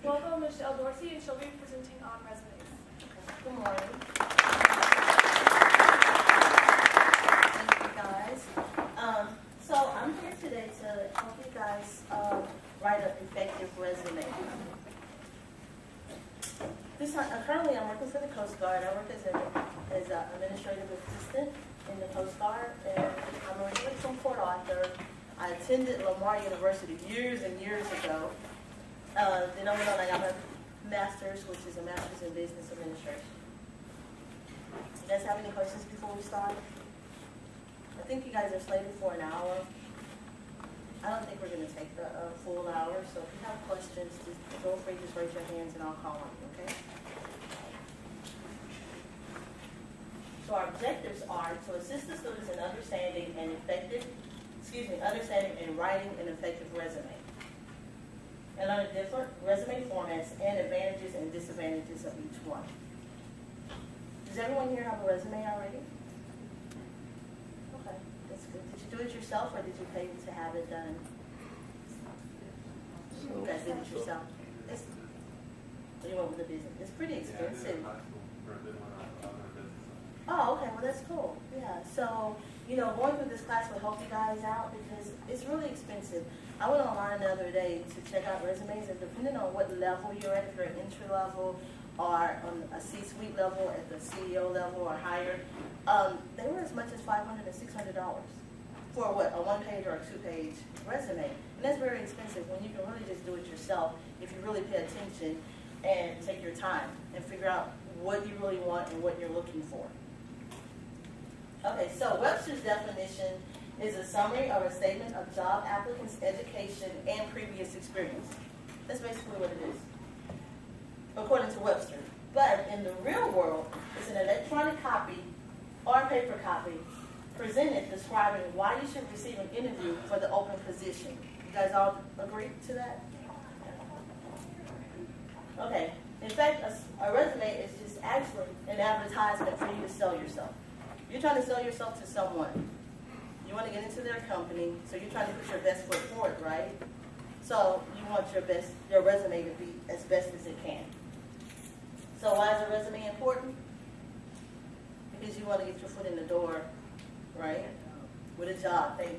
Welcome Michelle Dorsey, and she'll be presenting on resumes. Good morning. Thank you guys. So I'm here today to help you guys write an effective resume. Currently I'm working for the Coast Guard. I work as an administrative assistant in the Coast Guard, and I'm originally from Port Arthur. I attended Lamar University years and years ago. Then I went on, I got my master's, which is a master's in business administration. You guys have any questions before we start? I think you guys are slated for an hour. I don't think we're going to take the full hour, so if you have questions, just feel free, just raise your hands and I'll call on you, okay? So our objectives are to assist the students in understanding and writing an effective resume, and learn different resume formats and advantages and disadvantages of each one. Does everyone here have a resume already? Okay, that's good. Did you do it yourself, or did you pay to have it done? You guys did it yourself. You went with the business. It's pretty expensive. Oh, okay. Well, that's cool. Yeah. So, going through this class will help you guys out because it's really expensive. I went online the other day to check out resumes, and depending on what level you're at, if you're at entry level or on a C-suite level, at the CEO level or higher, they were as much as $500 to $600 for what, a one-page or a two-page resume. And that's very expensive when you can really just do it yourself if you really pay attention and take your time and figure out what you really want and what you're looking for. Okay, so Webster's definition is a summary or a statement of job applicants' education and previous experience. That's basically what it is, according to Webster. But in the real world, it's an electronic copy or a paper copy presented describing why you should receive an interview for the open position. You guys all agree to that? Okay. In fact, a resume is just actually an advertisement for you to sell yourself. You're trying to sell yourself to someone. You want to get into their company, so you're trying to put your best foot forward, right? So you want your resume to be as best as it can. So why is a resume important? Because you want to get your foot in the door, right? With a job. Thank you.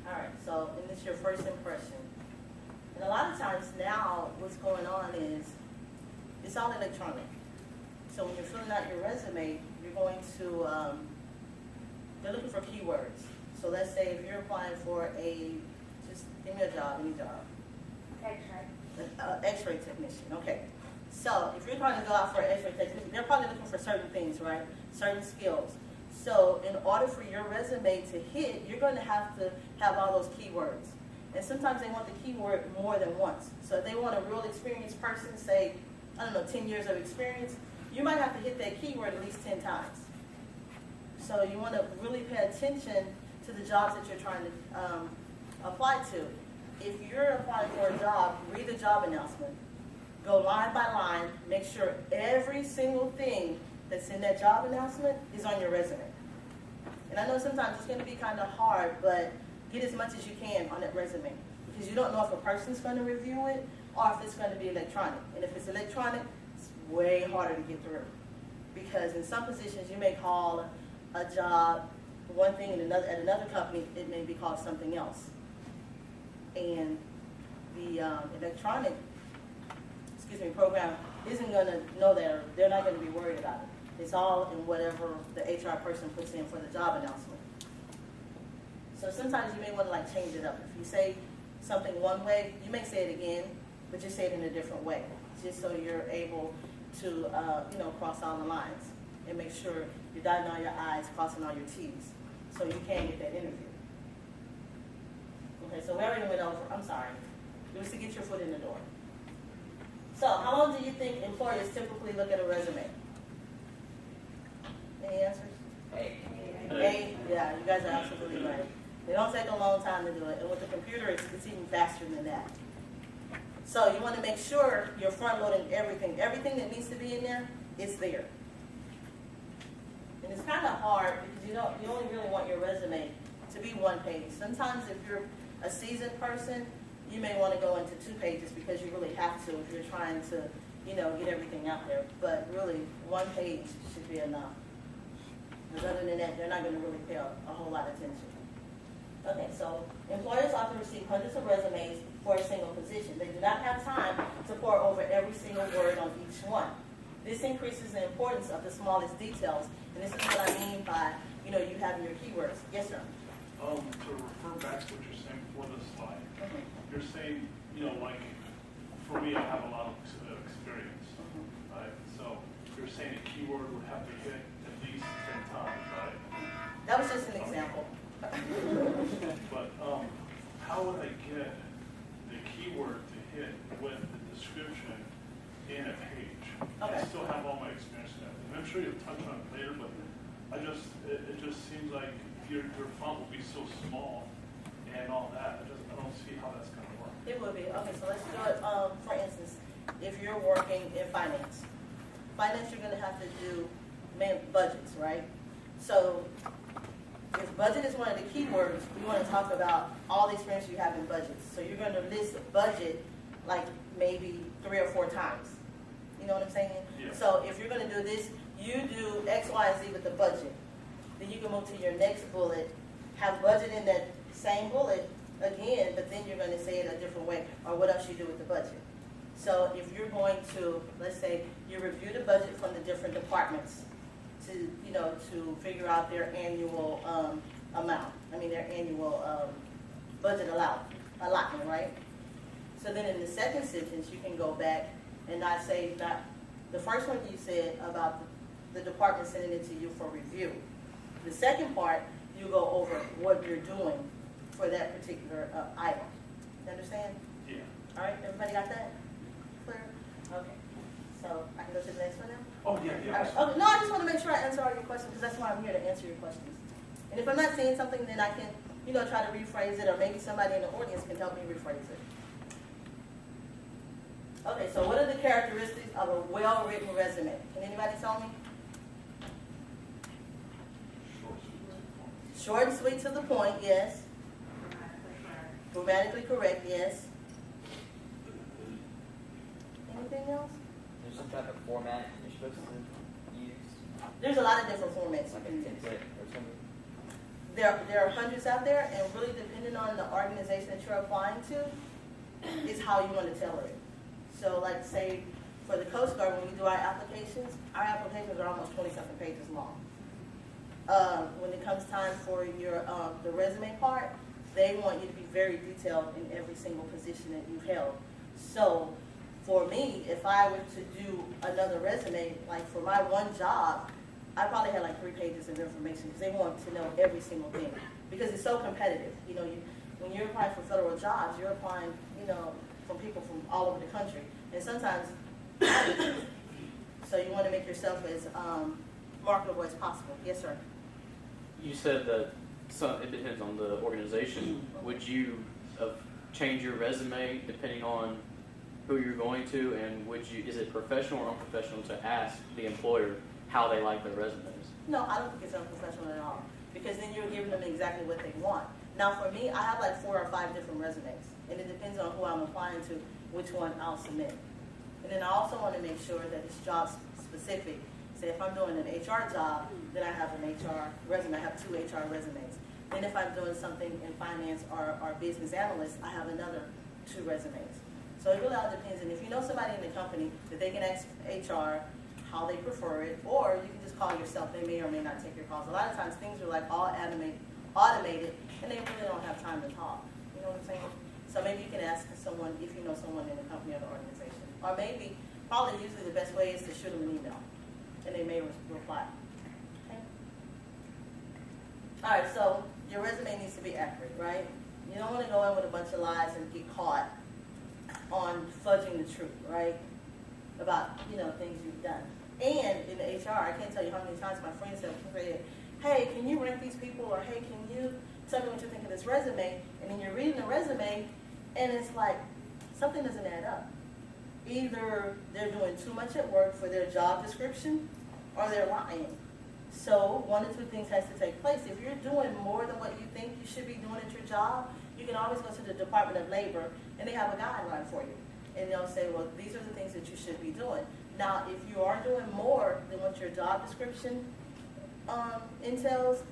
All right, so, and this is your first impression. And a lot of times now, what's going on is, it's all electronic. So when you're filling out your resume, you're going to, they're looking for keywords. So let's say if you're applying for just give me a job, any job. X-ray. X-ray technician, okay. So if you're trying to go out for an X-ray technician, they're probably looking for certain things, right? Certain skills. So in order for your resume to hit, you're going to have all those keywords. And sometimes they want the keyword more than once. So if they want a real experienced person, say, 10 years of experience, you might have to hit that keyword at least 10 times. So you want to really pay attention to the jobs that you're trying to apply to. If you're applying for a job, read the job announcement. Go line by line, make sure every single thing that's in that job announcement is on your resume. And I know sometimes it's going to be kind of hard, but get as much as you can on that resume, because you don't know if a person's going to review it or if it's going to be electronic. And if it's electronic, it's way harder to get through, because in some positions you may call a job one thing, and at another company it may be called something else. And the electronic program isn't going to know that, or they're not going to be worried about it. It's all in whatever the HR person puts in for the job announcement. So sometimes you may want to change it up. If you say something one way, you may say it again, but just say it in a different way, just so you're able to cross all the lines and make sure you're dotting all your I's, crossing all your T's, so you can get that interview. Okay, so we already went over, I'm sorry. It was to get your foot in the door. So how long do you think employers typically look at a resume? Any answers? 8. Yeah, you guys are absolutely right. They don't take a long time to do it. And with the computer, it's even faster than that. So you want to make sure you're front-loading everything. Everything that needs to be in there, it's there. And it's kind of hard because you only really want your resume to be one page. Sometimes if you're a seasoned person, you may want to go into 2 pages because you really have to if you're trying to, get everything out there. But really, 1 page should be enough. Because other than that, they're not going to really pay a whole lot of attention. Okay, so employers often receive hundreds of resumes for a single position. They do not have time to pore over every single word on each one. This increases the importance of the smallest details, and this is what I mean by, you having your keywords. Yes, sir? To refer back to what you're saying before the slide, you're saying, like, for me, I have a lot of experience, right? So you're saying a keyword would have to hit at least 10 times, right? That was just an example. But how would I get the keyword to hit with the description in a page? Okay. I still have all my experience in that. And I'm sure you'll touch on it later, but it just seems like your font will be so small and all that. I don't see how that's going to work. It would be. Okay, so let's do it. For instance, if you're working in finance, you're going to have to do budgets, right? So if budget is one of the keywords, we want to talk about all the experience you have in budgets. So you're going to list budget like maybe 3 or 4 times. You know what I'm saying? Yeah. So if you're going to do this, you do X, Y, and Z with the budget. Then you can move to your next bullet, have budget in that same bullet again, but then you're going to say it a different way, or what else you do with the budget. So if you're going to, let's say, you review the budget from the different departments to figure out their annual their annual budget allotment, right? So then in the second sentence, you can go back and not say that the first one you said about the department sending it to you for review. The second part, you go over what you're doing for that particular item. You understand? Yeah. All right, everybody got that? Clear? Okay. So I can go to the next one now? Oh, yeah. All right. Okay. No, I just want to make sure I answer all your questions because that's why I'm here to answer your questions. And if I'm not saying something, then I can, try to rephrase it, or maybe somebody in the audience can help me rephrase it. Okay, so what are the characteristics of a well-written resume? Can anybody tell me? Short and sweet to the point, yes. Grammatically correct, yes. Anything else? There's some type of format you're supposed to use. There's a lot of different formats you Like a can use. template or something. There are hundreds out there, and really depending on the organization that you're applying to, is how you want to tailor it. So like say, for the Coast Guard, when we do our applications are almost 20-something pages long. When it comes time for your the resume part, they want you to be very detailed in every single position that you've held. So for me, if I were to do another resume, like for my one job, I probably had like 3 pages of information because they want to know every single thing because it's so competitive. When you're applying for federal jobs, you're applying, from people from all over the country, and sometimes so you want to make yourself as marketable as possible. Yes, sir. You said that it depends on the organization. Would you change your resume depending on who you're going to, and is it professional or unprofessional to ask the employer how they like their resumes? No, I don't think it's unprofessional at all because then you're giving them exactly what they want. Now for me, I have like 4 or 5 different resumes, and it depends on who I'm applying to, which one I'll submit. And then I also want to make sure that it's job specific. Say if I'm doing an HR job, then I have an HR resume. I have 2 HR resumes. Then if I'm doing something in finance or business analyst, I have another 2 resumes. So it really all depends. And if you know somebody in the company that they can ask HR how they prefer it, or you can just call yourself. They may or may not take your calls. A lot of times things are like all automated, and they really don't have time to talk. You know what I'm saying? So maybe you can ask someone if you know someone in the company or the organization. Or maybe, probably usually the best way is to shoot them an email, and they may reply. Okay? All right, so your resume needs to be accurate, right? You don't want to go in with a bunch of lies and get caught on fudging the truth, right? About, things you've done. And in the HR, I can't tell you how many times my friends have said, hey, can you rank these people? Or hey, can you tell me what you think of this resume? And then you're reading the resume, and it's like, something doesn't add up. Either they're doing too much at work for their job description, or they're lying. So one of two things has to take place. If you're doing more than what you think you should be doing at your job, you can always go to the Department of Labor and they have a guideline for you. And they'll say, well, these are the things that you should be doing. Now, if you are doing more than what your job description entails,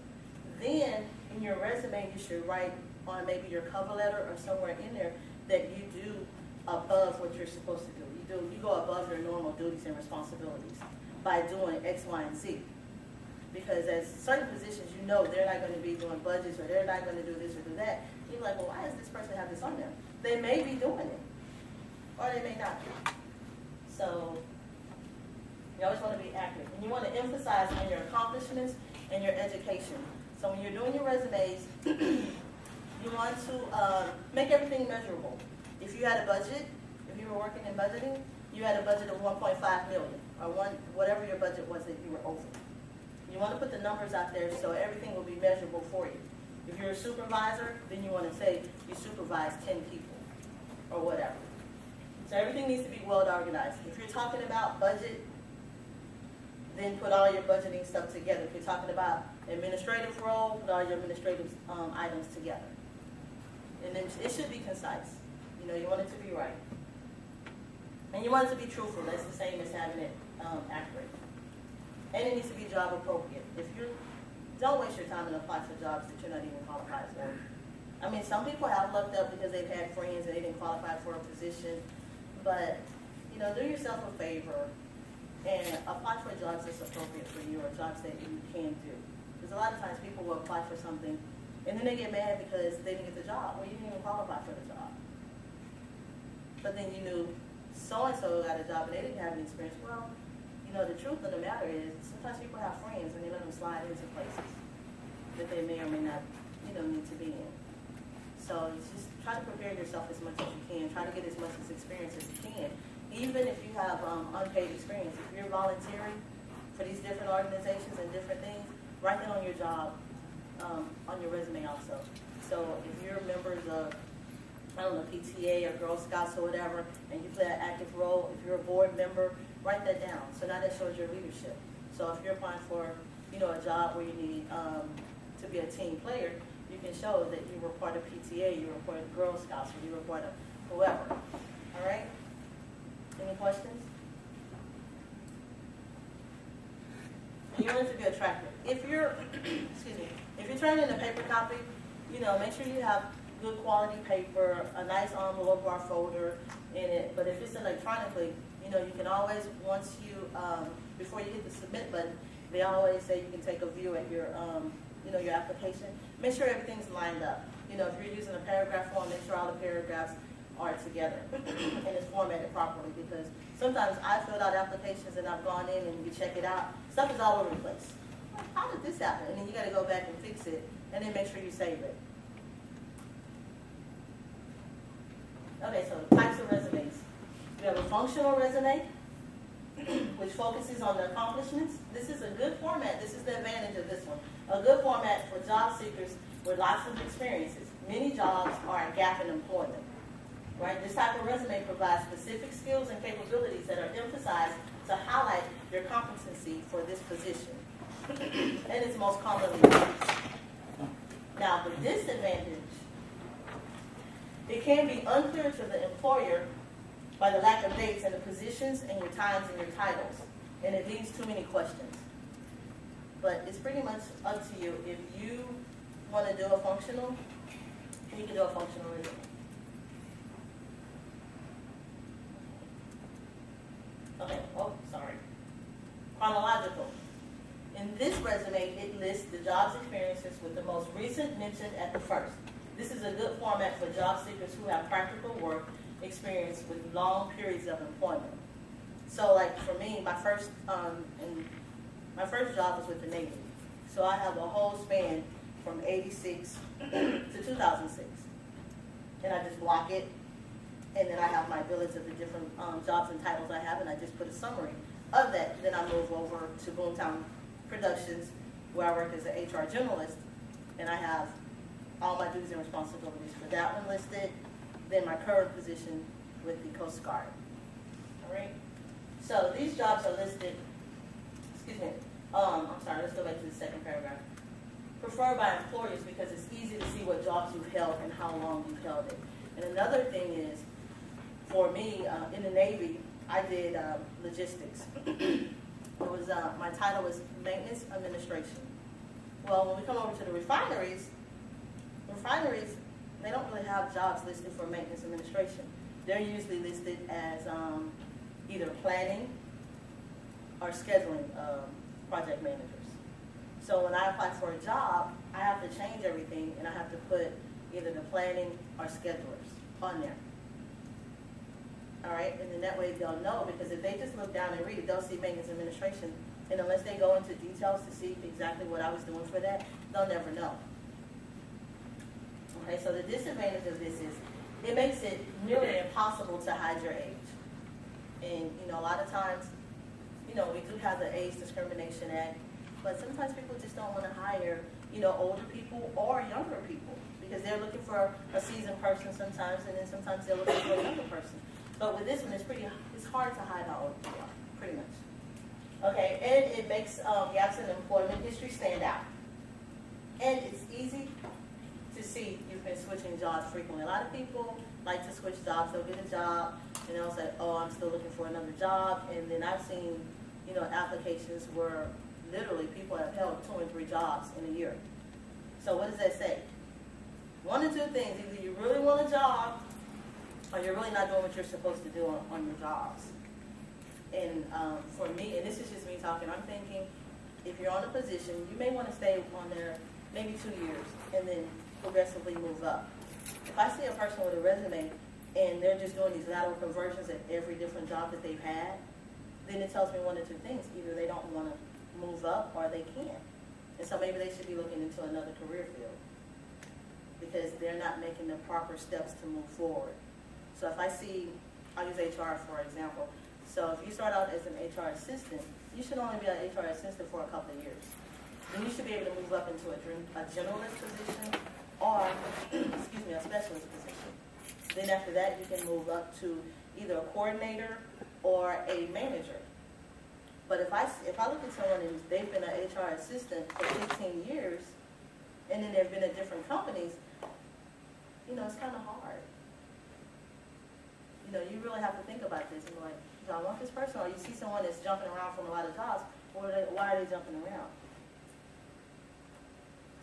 then in your resume you should write on maybe your cover letter or somewhere in there that you do above what you're supposed to do. You go above your normal duties and responsibilities by doing X, Y, and Z. Because as certain positions, you know they're not going to be doing budgets or they're not going to do this or do that. You're like, well, why does this person have this on there? They may be doing it, or they may not be. So you always want to be accurate. And you want to emphasize on your accomplishments and your education. So when you're doing your resumes, you want to make everything measurable. If you had a budget, if you were working in budgeting, you had a budget of 1.5 million, or whatever your budget was that you were over. You want to put the numbers out there so everything will be measurable for you. If you're a supervisor, then you want to say you supervise 10 people or whatever. So everything needs to be well organized. If you're talking about budget, then put all your budgeting stuff together. If you're talking about administrative role, put all your administrative items together. And then it should be concise. You know, you want it to be right. And you want it to be truthful. That's the same as having it accurate. And it needs to be job appropriate. Don't waste your time and apply for jobs that you're not even qualified for. I mean, some people have lucked up because they've had friends and they didn't qualify for a position. But, you know, do yourself a favor and apply for jobs that's appropriate for you or jobs that you can do. Because a lot of times people will apply for something and then they get mad because they didn't get the job. Well, you didn't even qualify for the job. But then you knew so-and-so got a job and they didn't have any experience. Well, you know, the truth of the matter is sometimes people have friends and they let them slide into places that they may or may not, you know, need to be in. So just try to prepare yourself as much as you can. Try to get as much experience as you can. Even if you have unpaid experience, if you're volunteering for these different organizations and different things, write that on your job, on your resume also. So if you're members of, I don't know, PTA or Girl Scouts or whatever, and you play an active role, if you're a board member, write that down. So now that shows your leadership. So if you're applying for, you know, a job where you need to be a team player, you can show that you were part of PTA, you were part of Girl Scouts, or you were part of whoever. All right? Any questions? You want it to be attractive. If you're, excuse me, if you're turning in a paper copy, you know, make sure you have good quality paper, a nice envelope or folder in it. But if it's electronically, you know, you can always, once you, before you hit the submit button, they always say you can take a view at your, you know, your application. Make sure everything's lined up. You know, if you're using a paragraph form, make sure all the paragraphs are together and it's formatted properly, because sometimes I filled out applications and I've gone in and you check it out, stuff is all over the place. How did this happen? And then you got to go back and fix it and then make sure you save it. Okay, so types of resumes. We have a functional resume, which focuses on the accomplishments. This is a good format. This is the advantage of this one. A good format for job seekers with lots of experiences. Many jobs are a gap in employment. Right? This type of resume provides specific skills and capabilities that are emphasized to highlight your competency for this position. And it's most commonly used. Now, the disadvantage, it can be unclear to the employer by the lack of dates in the positions and your times and your titles. And it leaves too many questions. But it's pretty much up to you. If you want to do a functional, you can do a functional resume. Okay, oh, sorry. Chronological. In this resume, it lists the job's experiences with the most recent mentioned at the first. This is a good format for job seekers who have practical work experience with long periods of employment. So, like for me, my first job was with the Navy. So I have a whole span from '86 to 2006, and I just block it. And then I have my billets of the different jobs and titles I have, and I just put a summary of that. Then I move over to Boomtown Productions, where I work as an HR generalist, and I have all my duties and responsibilities for that one listed, then my current position with the Coast Guard. All right? So these jobs are listed, excuse me, I'm sorry, let's go back to the second paragraph. Preferred by employers because it's easy to see what jobs you've held and how long you've held it. And another thing is, for me, in the Navy, I did logistics. It was my title was maintenance administration. Well, when we come over to the refineries, they don't really have jobs listed for maintenance administration. They're usually listed as either planning or scheduling project managers. So when I apply for a job, I have to change everything and I have to put either the planning or schedulers on there. All right, and then that way they'll know, because if they just look down and read it, they'll see maintenance administration, and unless they go into details to see exactly what I was doing for that, they'll never know. Okay, so the disadvantage of this is it makes it nearly impossible to hide your age. And, a lot of times, we do have the Age Discrimination Act, but sometimes people just don't want to hire, older people or younger people, because they're looking for a seasoned person sometimes, and then sometimes they're looking for a younger person. But with this one, it's hard to hide how old you are, pretty much. Okay, and it makes gaps in employment history stand out. And it's easy to see you've been switching jobs frequently. A lot of people like to switch jobs. They'll get a job, and they'll say, oh, I'm still looking for another job. And then I've seen, applications where literally people have held 2 and 3 jobs in a year. So what does that say? One of two things: either you really want a job, or you're really not doing what you're supposed to do on your jobs. And for me, and this is just me talking, I'm thinking, if you're on a position, you may want to stay on there maybe 2 years and then progressively move up. If I see a person with a resume and they're just doing these lateral conversions at every different job that they've had, then it tells me one of two things: either they don't want to move up or they can't. And so maybe they should be looking into another career field because they're not making the proper steps to move forward. So if I see, I'll use HR for example. So if you start out as an HR assistant, you should only be an HR assistant for a couple of years. Then you should be able to move up into a generalist position or, a specialist position. Then after that, you can move up to either a coordinator or a manager. But if I look at someone and they've been an HR assistant for 15 years, and then they've been at different companies, it's kind of hard. You really have to think about this. Like, do I want this person? Or you see someone that's jumping around from a lot of jobs, why are they jumping around?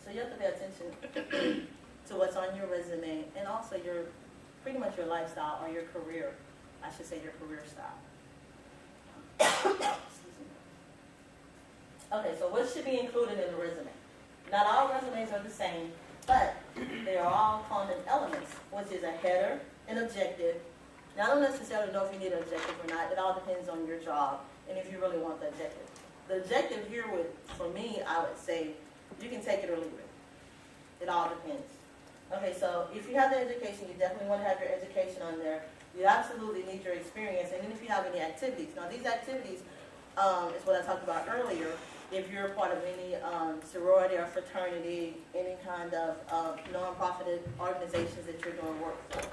So you have to pay attention to what's on your resume, and also pretty much your lifestyle or your career. I should say your career style. Okay, so what should be included in the resume? Not all resumes are the same, but they are all common elements, which is a header, an objective. Now, I don't necessarily know if you need an objective or not. It all depends on your job and if you really want the objective. The objective here for me, I would say, you can take it or leave it. It all depends. Okay, so if you have the education, you definitely want to have your education on there. You absolutely need your experience, and then if you have any activities. Now, these activities is what I talked about earlier. If you're a part of any sorority or fraternity, any kind of non-profit organizations that you're doing work for.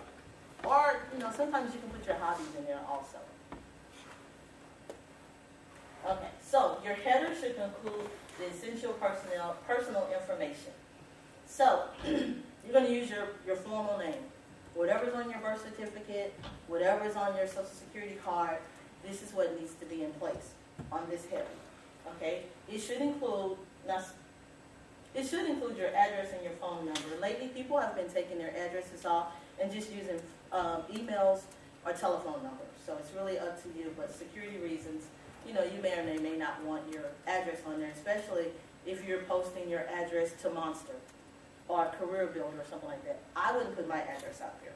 Or, sometimes you can put your hobbies in there also. Okay, so your header should include the essential personal information. So, you're going to use your formal name. Whatever's on your birth certificate, whatever's on your Social Security card, this is what needs to be in place on this header. Okay? It should include your address and your phone number. Lately, people have been taking their addresses off and just using emails or telephone numbers. So it's really up to you. But security reasons, you may or may not want your address on there, especially if you're posting your address to Monster or Career Builder or something like that. I wouldn't put my address out there,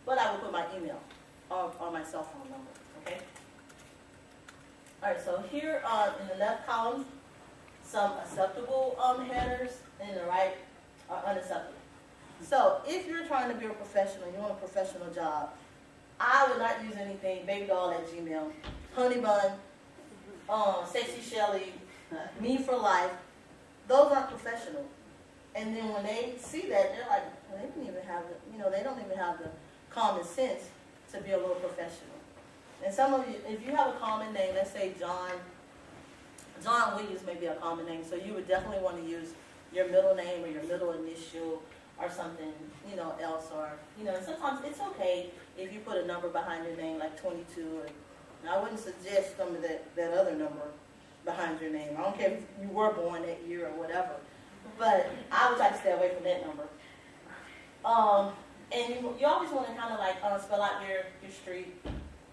but I would put my email or my cell phone number. Okay. All right. So here in the left column, some acceptable headers, and in the right are unacceptable. So if you're trying to be a professional, you want a professional job, I would not use anything babydoll@gmail, honey bun, sexy Shelly, me for life. Those aren't professional. And then when they see that, they're like, well, they don't even have the common sense to be a little professional. And some of you, if you have a common name, let's say John John Williams may be a common name, so you would definitely want to use your middle name or your middle initial or something, else, or, and sometimes it's okay if you put a number behind your name, like 22, and I wouldn't suggest some of that other number behind your name. I don't care if you were born that year or whatever, but I would try to stay away from that number. And you always want to kind of like spell out your street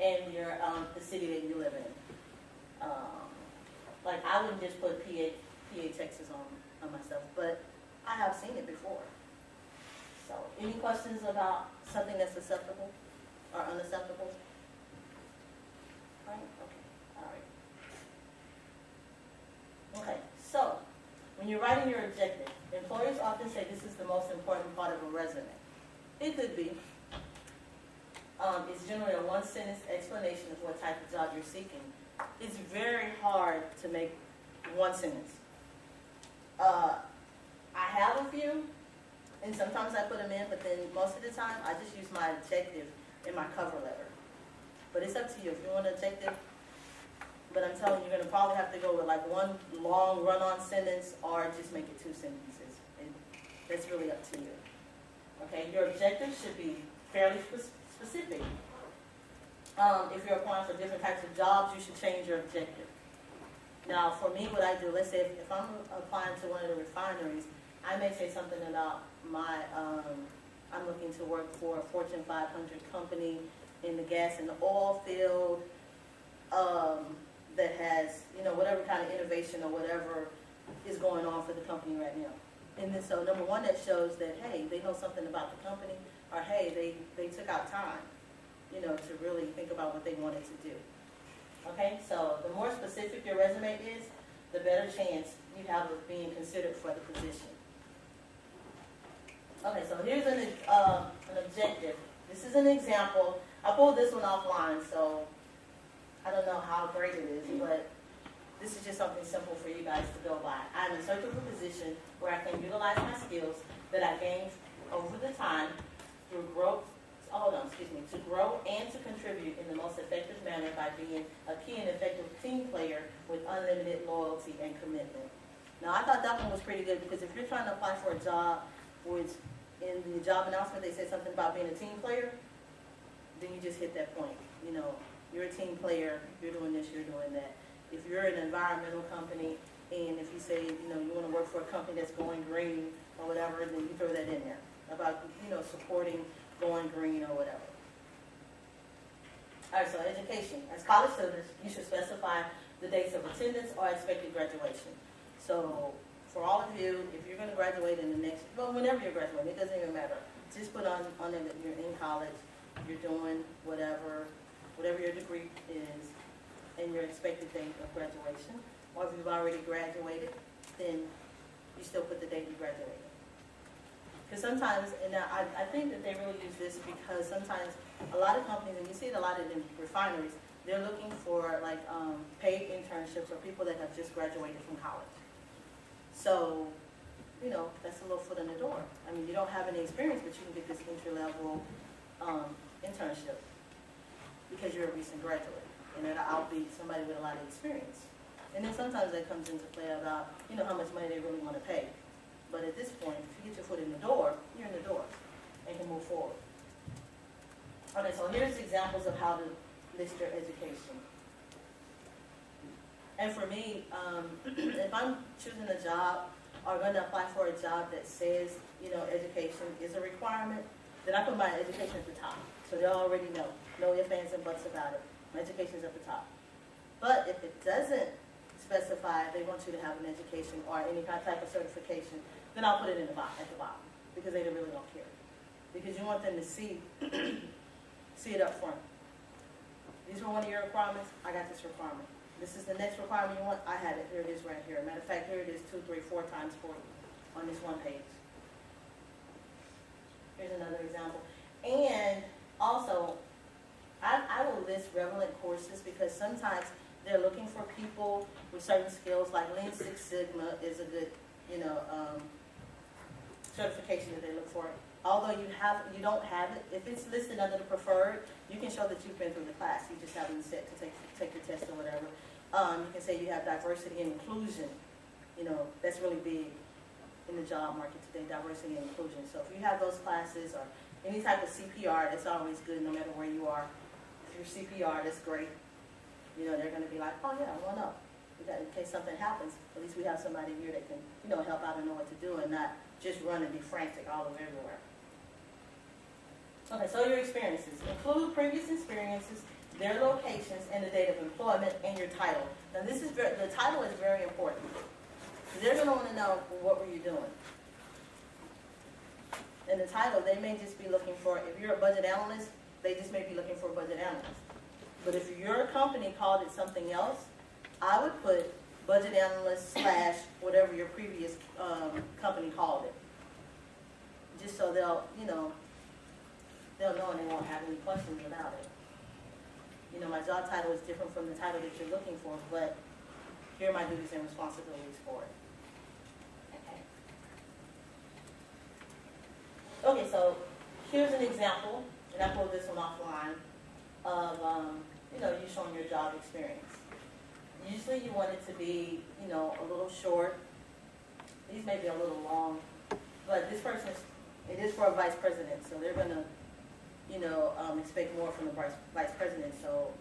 and your the city that you live in. Like I wouldn't just put PA, Texas on myself, but I have seen it before. So, any questions about something that's acceptable or unacceptable? Right? Okay. All right. Okay. So, when you're writing your objective, employers often say this is the most important part of a resume. It could be. It's generally a one-sentence explanation of what type of job you're seeking. It's very hard to make one sentence. I have a few, and sometimes I put them in, but then most of the time I just use my objective in my cover letter. But it's up to you if you want an objective. But I'm telling you, you're going to probably have to go with like one long run-on sentence or just make it 2 sentences. That's really up to you. Okay, your objective should be fairly specific. If you're applying for different types of jobs, you should change your objective. Now, for me, what I do, let's say if I'm applying to one of the refineries, I may say something about I'm looking to work for a Fortune 500 company in the gas and the oil field that has, whatever kind of innovation or whatever is going on for the company right now. And then, so number one, that shows that, hey, they know something about the company, or hey, they took out time, to really think about what they wanted to do. Okay, so the more specific your resume is, the better chance you have of being considered for the position. Okay, so here's an objective. This is an example. I pulled this one offline, so I don't know how great it is, but this is just something simple for you guys to go by. I'm in search of a position where I can utilize my skills that I gained over the time through growth. To grow and to contribute in the most effective manner by being a key and effective team player with unlimited loyalty and commitment. Now, I thought that one was pretty good because if you're trying to apply for a job, which in the job announcement they said something about being a team player, then you just hit that point. You're a team player, you're doing this, you're doing that. If you're an environmental company and if you say, you want to work for a company that's going green or whatever, then you throw that in there about, supporting going green or whatever. All right, so education. As college students, you should specify the dates of attendance or expected graduation. So for all of you, if you're going to graduate in the next, whenever you're graduating, it doesn't even matter. Just put on there that you're in college, you're doing whatever your degree is, and your expected date of graduation. Or if you've already graduated, then you still put the date you graduated. Because sometimes, and I think that they really use this because sometimes a lot of companies, and you see it a lot in refineries, they're looking for like paid internships or people that have just graduated from college. So, that's a little foot in the door. I mean, you don't have any experience, but you can get this entry-level internship because you're a recent graduate, and it'll outbeat somebody with a lot of experience. And then sometimes that comes into play about, how much money they really want to pay. But at this point, if you get your foot in the door, you're in the door and can move forward. Okay, so here's examples of how to list your education. And for me, if I'm choosing a job or going to apply for a job that says, education is a requirement, then I put my education at the top. So they already know. No ifs, ands, and buts about it. My education is at the top. But if it doesn't specify they want you to have an education or any type of certification, then I'll put it at the bottom because they really don't care. Because you want them to see it up front. These were one of your requirements. I got this requirement. This is the next requirement you want. I have it. Here it is right here. Matter of fact, here it is 2, 3, 4 times for you on this one page. Here's another example. And also, I will list relevant courses because sometimes they're looking for people with certain skills, like Lean Six Sigma is a good, certification that they look for. Although you don't have it, if it's listed under the preferred, you can show that you've been through the class. You just haven't set to take your test or whatever. You can say you have diversity and inclusion. You know, that's really big in the job market today, diversity and inclusion. So if you have those classes or any type of CPR, that's always good no matter where you are. If you're CPR, that's great. You know, they're going to be like, oh yeah, why not? In case something happens, at least we have somebody here that can, you know, help out and know what to do and not just run and be frantic all over everywhere. Okay, so your experiences. Include previous experiences, their locations, and the date of employment, and your title. Now this is the title is very important. They're going to want to know, well, what were you doing? In the title, they may just be looking for, if you're a budget analyst, they just may be looking for a budget analyst. But if your company called it something else, I would put budget analyst / whatever your previous company called it. Just so they'll know and they won't have any questions about it. You know, my job title is different from the title that you're looking for, but here are my duties and responsibilities for it. Okay, so here's an example, and I pulled this one offline, of you showing your job experience. Usually you want it to be, a little short. These may be a little long, but it is for a vice president, so they're gonna, expect more from the vice president, so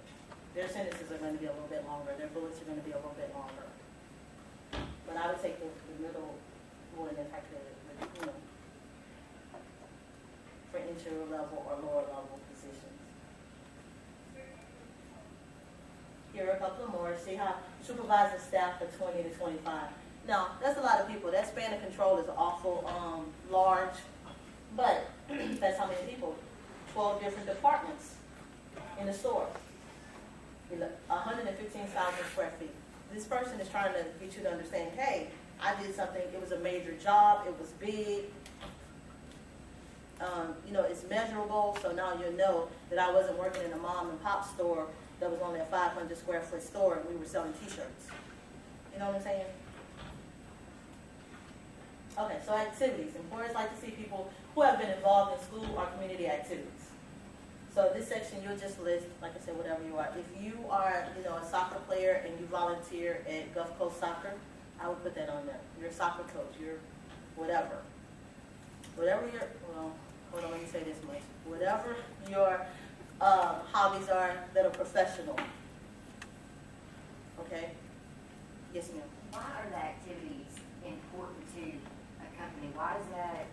their sentences are going to be a little bit longer. Their bullets are going to be a little bit longer. But I would take the middle one if I could, for entry level or lower level positions. Here are a couple more. See how supervising staff for 20 to 25. Now, that's a lot of people. That span of control is awful large, but that's how many people. 12 different departments in the store. 115,000 square feet. This person is trying to get you to understand, hey, I did something, it was a major job, it was big, it's measurable, so now you know that I wasn't working in a mom and pop store that was only a 500 square foot store and we were selling t-shirts. You know what I'm saying? Okay, so activities. Employers like to see people who have been involved in school or community activities. So this section, you'll just list, like I said, whatever you are. If you are, a soccer player and you volunteer at Gulf Coast Soccer, I would put that on there. You're a soccer coach. You're whatever. Whatever your, hold on, let me say this much. Whatever your hobbies are that are professional. Okay? Yes, ma'am. Why are the activities important to a company? Why is that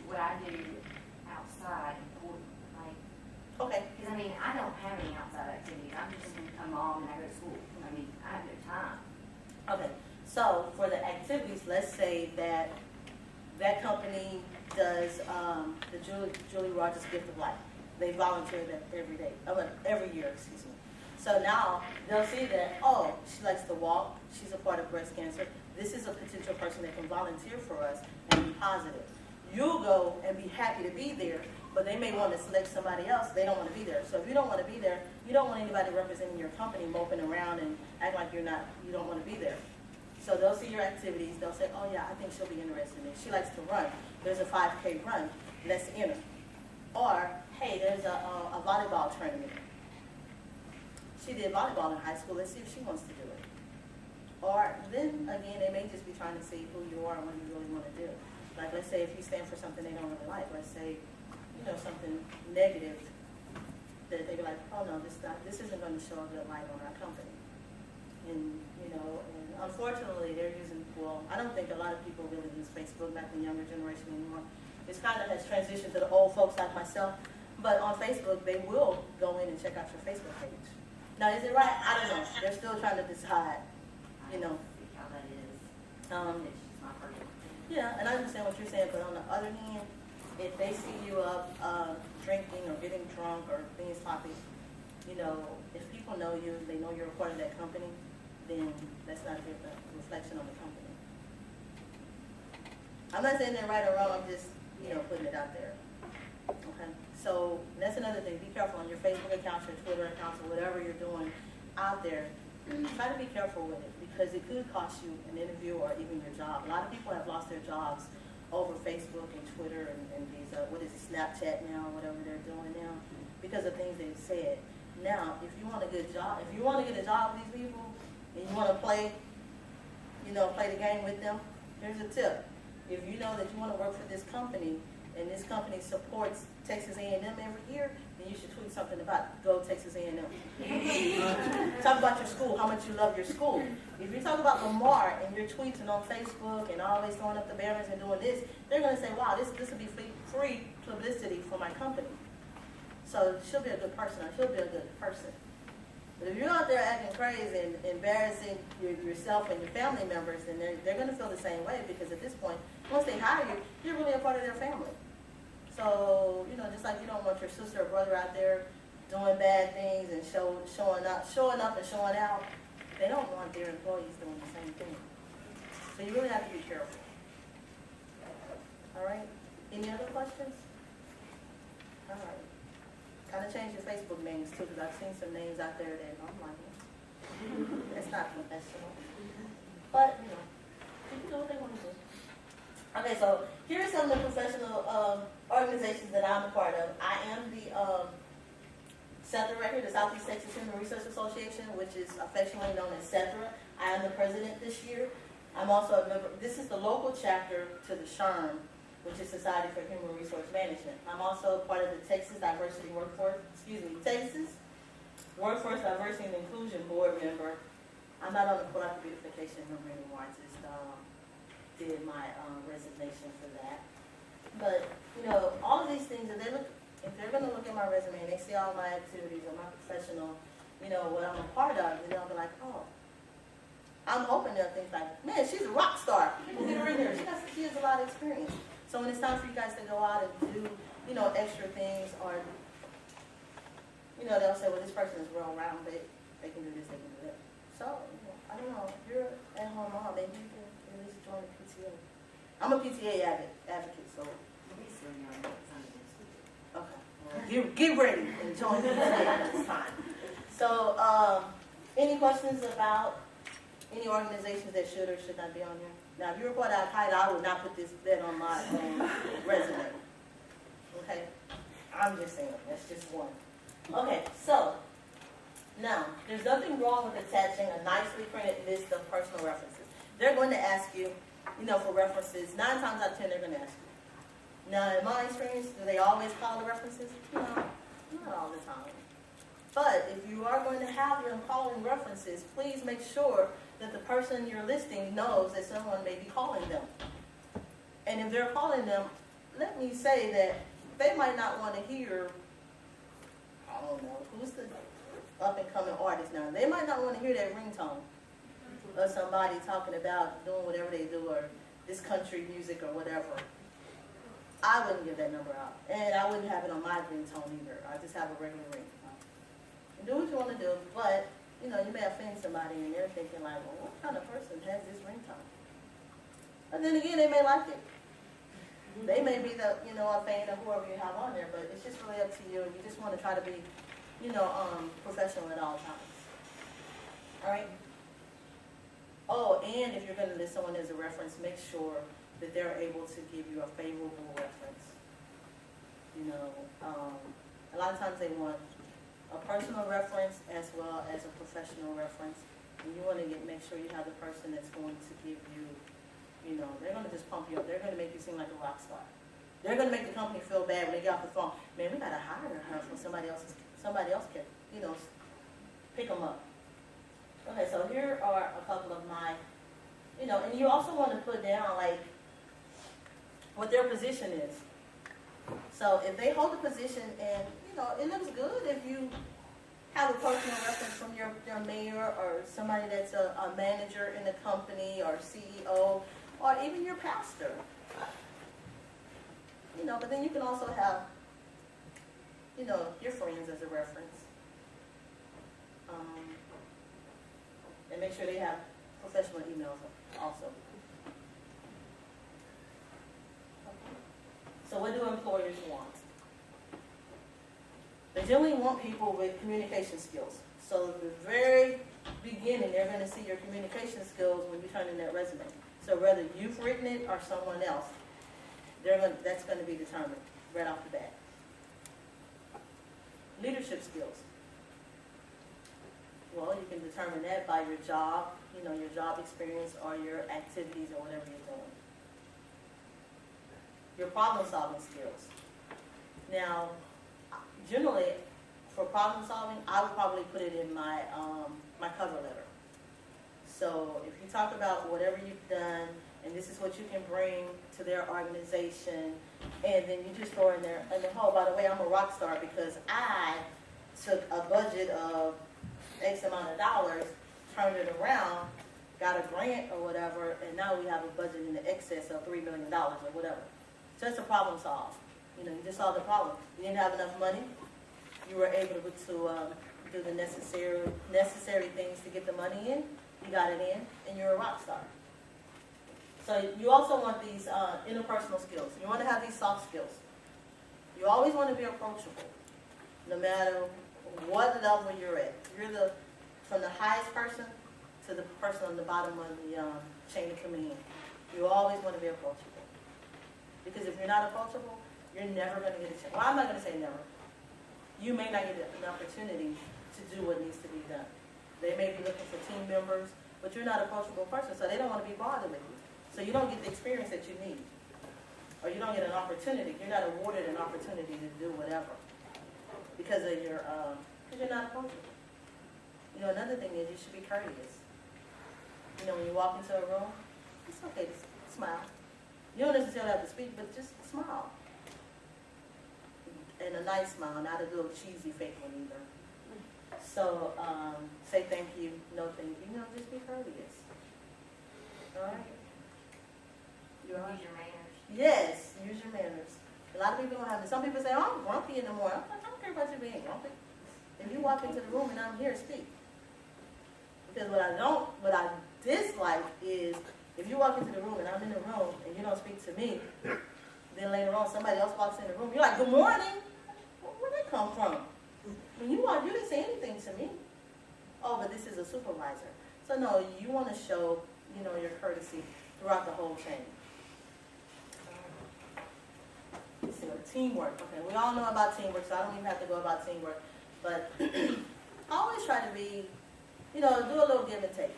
what I do outside important? Okay. Because, I don't have any outside activities. I'm just a mom and I go to school. I have no time. Okay. So for the activities, let's say that company does the Julie Rogers Gift of Life. They volunteer that every year, excuse me. So now they'll see that, oh, she likes to walk. She's a part of breast cancer. This is a potential person that can volunteer for us and be positive. You'll go and be happy to be there, but they may want to select somebody else. They don't want to be there. So if you don't want to be there, you don't want anybody representing your company moping around and act like you don't want to be there. So they'll see your activities. They'll say, oh yeah, I think she'll be interested in it. She likes to run. There's a 5K run. Let's enter. Or, hey, there's a volleyball tournament. She did volleyball in high school. Let's see if she wants to do it. Or then again, they may just be trying to see who you are and what you really want to do. Like, let's say if you stand for something they don't really like, let's say, something negative, that they're like, oh no, this isn't going to show a good light on our company. And, and unfortunately they're using, I don't think a lot of people really use Facebook, not the younger generation anymore. It's kind of has transitioned to the old folks like myself, but on Facebook, they will go in and check out your Facebook page. Now, is it right? I don't know. They're still trying to decide, I don't see how that is. It's just my personal opinion. Yeah, and I understand what you're saying, but on the other hand, if they see you up drinking or getting drunk or being sloppy, if people know you, they know you're a part of that company, then that's not a good reflection on the company. I'm not saying they're right or wrong, I'm just, putting it out there. Okay? So that's another thing. Be careful on your Facebook accounts, your Twitter accounts, or whatever you're doing out there. Try to be careful with it because it could cost you an interview or even your job. A lot of people have lost their jobs over Facebook and Twitter and these, Snapchat now, whatever they're doing now, because of things they've said. Now, if you want a good job, if you want to get a job with these people, and you want to play, play the game with them, here's a tip. If you know that you want to work for this company, and this company supports Texas A&M every year, then you should tweet something about go Texas A&M. Talk about your school, how much you love your school. If you talk about Lamar and you're tweeting on Facebook and always throwing up the banners and doing this, they're going to say, wow, this will be free publicity for my company. So she'll be a good person, or he'll be a good person. But if you're out there acting crazy and embarrassing yourself and your family members, then they're going to feel the same way, because at this point, once they hire you, you're really a part of their family. So, just like you don't want your sister or brother out there doing bad things and showing up and showing out, they don't want their employees doing the same thing. So you really have to be careful. All right? Any other questions? All right. Kind of change your Facebook names too, because I've seen some names out there that I'm like, that's not professional. But, people do what they want to do. Okay, so here are some of the professional organizations that I'm a part of. I am the SETHRA, the Southeast Texas Human Resource Association, which is affectionately known as SETHRA. I am the president this year. I'm also a member. This is the local chapter to the SHRM, which is Society for Human Resource Management. I'm also part of the Texas Workforce Diversity and Inclusion Board member. I'm not on the collective beautification member anymore. I just did my resignation for that. But, all of these things, if they're going to look at my resume and they see all my activities or my professional, what I'm a part of, then they'll be like, oh. I'm hoping they'll think like, man, she's a rock star. People get her in there. She has a lot of experience. So when it's time for you guys to go out and do, extra things, or, they'll say, well, this person is well-rounded. They can do this, they can do that. So, I don't know. If you're at home mom, maybe you can at least join the PTA. I'm a PTA advocate, so. Okay. Well, get ready and join the PTA this time. So, any questions about any organizations that should or should not be on here? Now, if you report Al-Qaeda, I would not put that on my resume. Okay? I'm just saying, that's just one. Okay, so, now, there's nothing wrong with attaching a nicely printed list of personal references. They're going to ask you, for references. 9 times out of 10, they're going to ask you. Now, in my experience, do they always call the references? No, not all the time. But if you are going to have them calling references, please make sure that the person you're listing knows that someone may be calling them. And if they're calling them, let me say that they might not want to hear, I don't know, who's the up-and-coming artist now? They might not want to hear that ringtone of somebody talking about doing whatever they do, or this country music or whatever. I wouldn't give that number out. And I wouldn't have it on my ringtone either. I just have a regular ringtone. Do what you want to do, but you may offend somebody and they're thinking like, well, what kind of person has this ringtone? But then again, they may like it. They may be a fan of whoever you have on there, but it's just really up to you, and you just want to try to be, professional at all times. All right? Oh, and if you're going to list someone as a reference, make sure that they're able to give you a favorable reference. A lot of times they want a personal reference as well as a professional reference. And you want to make sure you have the person that's going to give you, they're going to just pump you up. They're going to make you seem like a rock star. They're going to make the company feel bad when they get off the phone. Man, we got to hire her from somebody else can, pick them up. Okay, so here are a couple of my, and you also want to put down like what their position is. So if they hold a position and, it looks good if you have a personal reference from your mayor or somebody that's a manager in the company or CEO or even your pastor. But then you can also have, your friends as a reference. And make sure they have professional emails also. So what do employers want? They generally want people with communication skills. So at the very beginning, they're going to see your communication skills when you turn in that resume. So whether you've written it or someone else, that's going to be determined right off the bat. Leadership skills. Well, you can determine that by your job, your job experience or your activities or whatever you're doing. Your problem-solving skills. Now, generally, for problem-solving, I would probably put it in my my cover letter. So if you talk about whatever you've done, and this is what you can bring to their organization, and then you just throw in there, and then, oh, by the way, I'm a rock star because I took a budget of X amount of dollars, turned it around, got a grant or whatever, and now we have a budget in the excess of $3 million or whatever. So it's a problem solved. You just solved the problem. You didn't have enough money. You were able to do the necessary things to get the money in. You got it in, and you're a rock star. So you also want these interpersonal skills. You want to have these soft skills. You always want to be approachable, no matter what level you're at. You're from the highest person to the person on the bottom of the chain of command. You always want to be approachable. Because if you're not approachable, you're never going to get a chance. Well, I'm not going to say never. You may not get an opportunity to do what needs to be done. They may be looking for team members, but you're not an approachable person, so they don't want to be bothered with you. So you don't get the experience that you need. Or you don't get an opportunity. You're not awarded an opportunity to do whatever. Because you're not approachable. Another thing is you should be courteous. When you walk into a room, it's okay to smile. You don't necessarily have to speak, but just smile. And a nice smile, not a little cheesy fake one either. So, say thank you, no thank you. Just be courteous. All right? You all right? Use your manners. Yes, use your manners. A lot of people don't have it. Some people say, oh, I'm grumpy in the morning. I'm like, I don't care about you being grumpy. If you walk into the room and I'm here, speak. Because what I dislike is if you walk into the room and I'm in the room and you don't speak to me, then later on somebody else walks in the room. You're like, good morning. Where'd that come from? When you didn't say anything to me. Oh, but this is a supervisor. So no, you want to show, your courtesy throughout the whole chain. Let's see, teamwork. Okay, we all know about teamwork, so I don't even have to go about teamwork. But I always try to be, do a little give and take.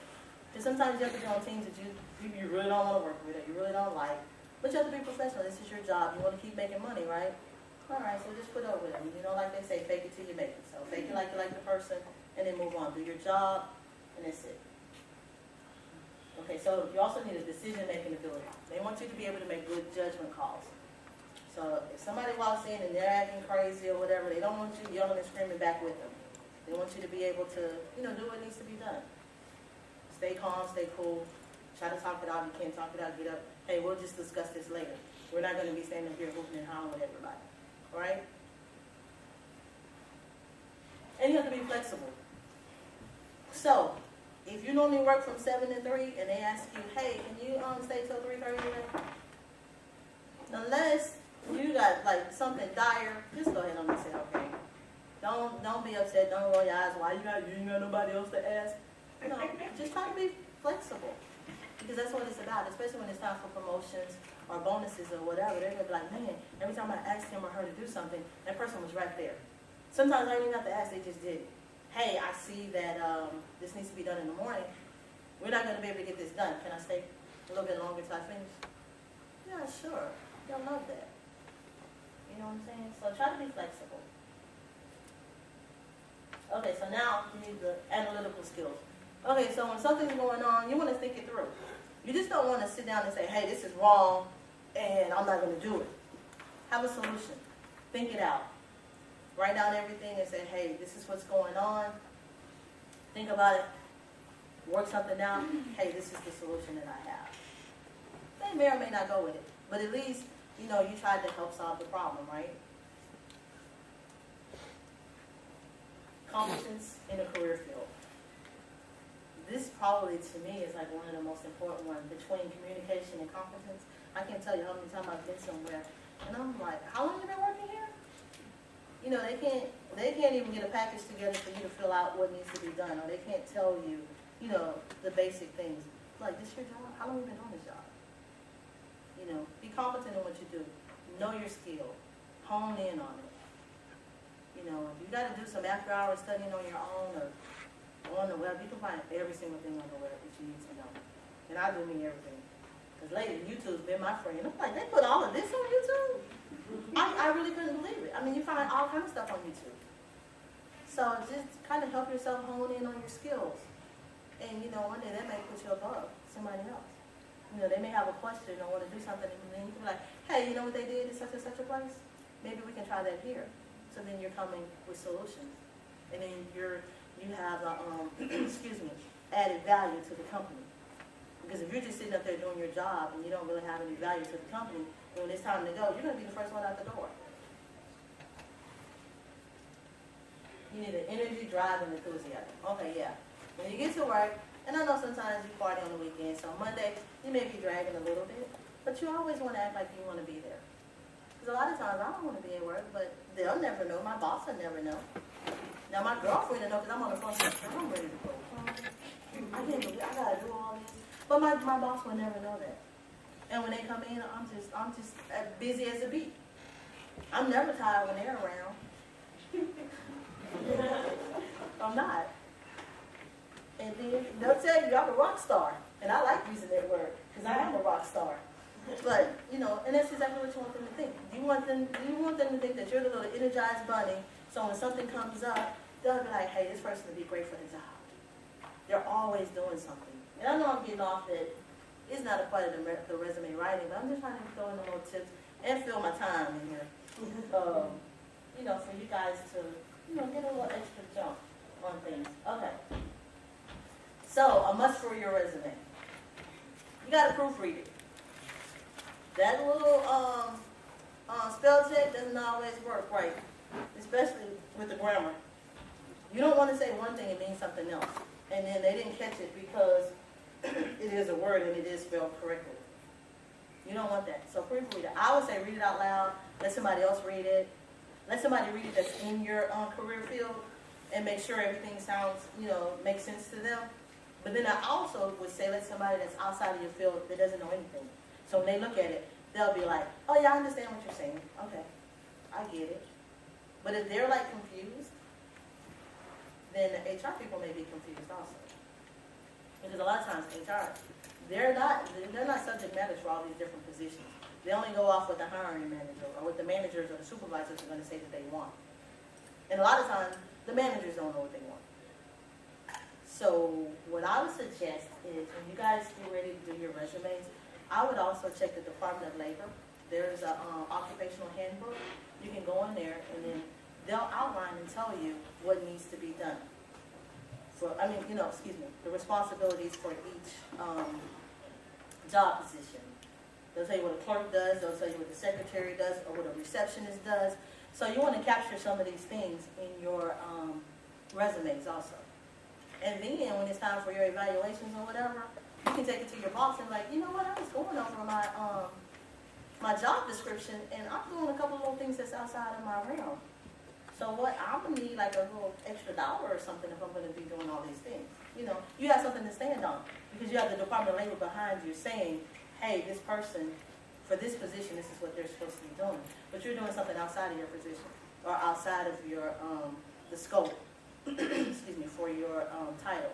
Because sometimes you have to be on teams that you really don't want to work with, or you really don't like. But you have to be professional. This is your job. You want to keep making money, right? All right, so just put up with it. Like they say, fake it till you make it. So fake it like you like the person, and then move on. Do your job, and that's it. Okay, so you also need a decision-making ability. They want you to be able to make good judgment calls. So if somebody walks in and they're acting crazy or whatever, they don't want you yelling and screaming back with them. They want you to be able to, do what needs to be done. Stay calm, stay cool. Try to talk it out. You can't talk it out, get up. Hey, we'll just discuss this later. We're not going to be standing here hooping and hollering with everybody. All right? And you have to be flexible. So, if you normally work from 7 to 3 and they ask you, hey, can you stay till 3:30 today? Unless you got like something dire, just go ahead and say, okay. Don't be upset. Don't roll your eyes. Why you ain't got nobody else to ask? No, just try to be flexible. Because that's what it's about, especially when it's time for promotions or bonuses or whatever. They're going to be like, man, every time I asked him or her to do something, that person was right there. Sometimes I don't even have to ask, they just did it. Hey, I see that this needs to be done in the morning. We're not going to be able to get this done. Can I stay a little bit longer till I finish? Yeah, sure. They'll love that. You know what I'm saying? So try to be flexible. Okay, so now you need the analytical skills. Okay, so when something's going on, you want to think it through. You just don't want to sit down and say, hey, this is wrong, and I'm not going to do it. Have a solution. Think it out. Write down everything and say, hey, this is what's going on. Think about it. Work something out. Hey, this is the solution that I have. They may or may not go with it, but at least, you tried to help solve the problem, right? Competence in a career field. This probably, to me, is like one of the most important ones between communication and competence. I can't tell you how many times I've been somewhere, and I'm like, how long have you been working here? They can't even get a package together for you to fill out what needs to be done, or they can't tell you, the basic things. Like, this your job? How long have you been doing this job? Be competent in what you do. Know your skill. Hone in on it. If you got to do some after-hours studying on your own or on the web, you can find every single thing on the web that you need to know. And I do mean everything. Because lately, YouTube's been my friend. I'm like, they put all of this on YouTube? I really couldn't believe it. I mean, you find all kinds of stuff on YouTube. So just kind of help yourself hone in on your skills. And, you know, one day that may put you above somebody else. You know, they may have a question or want to do something, and then you can be like, hey, you know what they did in such and such a place? Maybe we can try that here. So then you're coming with solutions. And then you have, excuse me, added value to the company. Because if you're just sitting up there doing your job and you don't really have any value to the company, when it's time to go, you're going to be the first one out the door. You need an energy, drive, and enthusiasm. Okay, yeah. When you get to work, and I know sometimes you party on the weekend, so Monday you may be dragging a little bit, but you always want to act like you want to be there. Because a lot of times I don't want to be at work, but they'll never know. My boss will never know. Now my girlfriend will know because I'm on the phone saying, I'm ready to go home. I can't believe I gotta do all this. But my boss will never know that. And when they come in, I'm just as busy as a bee. I'm never tired when they're around. I'm not. And then they'll tell you I'm a rock star. And I like using that word because I am a rock star. But, you know, and that's exactly what you want them to think. You want them to think that you're the little energized bunny, so when something comes up, they'll be like, hey, this person would be great for the job. They're always doing something. And I know I'm getting off that it's not a part of the resume writing, but I'm just trying to throw in a little tips and fill my time in here. You know, for you guys to, you know, get a little extra jump on things. Okay. So, a must for your resume. You got to proofread it. That little spell check doesn't always work right, especially with the grammar. You don't want to say one thing and mean something else, and then they didn't catch it because it is a word and it is spelled correctly. You don't want that. So proofread it. I would say read it out loud. Let somebody else read it. Let somebody read it that's in your career field, and make sure everything sounds, you know, makes sense to them. But then I also would say let somebody that's outside of your field that doesn't know anything. So when they look at it, they'll be like, oh yeah, I understand what you're saying. Okay, I get it. But if they're like confused, then the HR people may be confused also. Because a lot of times HR, they're not subject matters for all these different positions. They only go off what the hiring manager or what the managers or the supervisors are going to say that they want. And a lot of times, the managers don't know what they want. So what I would suggest is when you guys get ready to do your resumes, I would also check the Department of Labor. There's an occupational handbook. You can go in there and then they'll outline and tell you what needs to be done. The responsibilities for each job position. They'll tell you what a clerk does, they'll tell you what the secretary does, or what a receptionist does. So you want to capture some of these things in your resumes also. And then when it's time for your evaluations or whatever, you can take it to your boss and like, you know what, I was going over my job description and I'm doing a couple of little things that's outside of my realm. So what, I'm going to need like a little extra dollar or something if I'm going to be doing all these things. You know, you have something to stand on because you have the Department of Labor behind you saying, hey, this person, for this position, this is what they're supposed to be doing. But you're doing something outside of your position or outside of your, the scope, excuse me, for your title.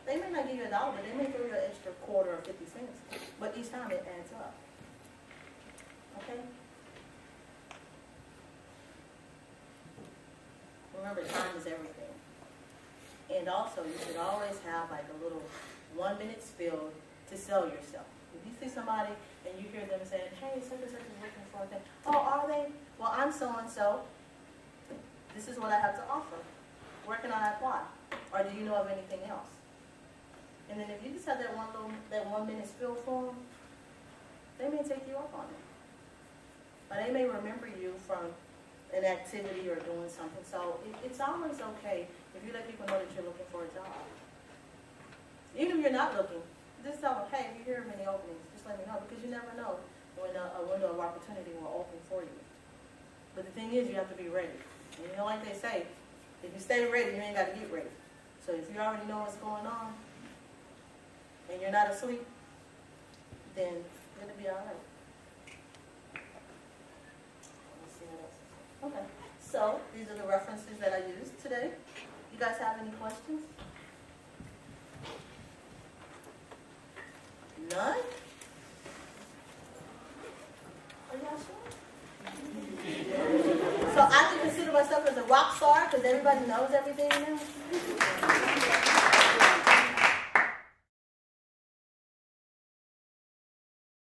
They may not give you $1, but they may throw you an extra quarter or 50 cents. But each time it adds up. Okay? Remember, time is everything. And also, you should always have like a little 1-minute spiel to sell yourself. If you see somebody and you hear them saying, hey, such and such is looking for a thing. Oh, are they? Well, I'm so-and-so. This is what I have to offer. Where can I apply? Or do you know of anything else? And then if you just have that 1-minute spiel for them, they may take you up on it. Or they may remember you from an activity or doing something. So it's always okay if you let people know that you're looking for a job. Even if you're not looking, just tell them, hey, if you hear of any openings, just let me know, because you never know when a window of opportunity will open for you. But the thing is, you have to be ready. And you know, like they say, if you stay ready, you ain't got to get ready. So if you already know what's going on, and you're not asleep, then you're going to be all right. Let's see what else. Okay, so these are the references that I used today. You guys have any questions? None? Are y'all sure? So I can consider myself as a rock star because everybody knows everything now?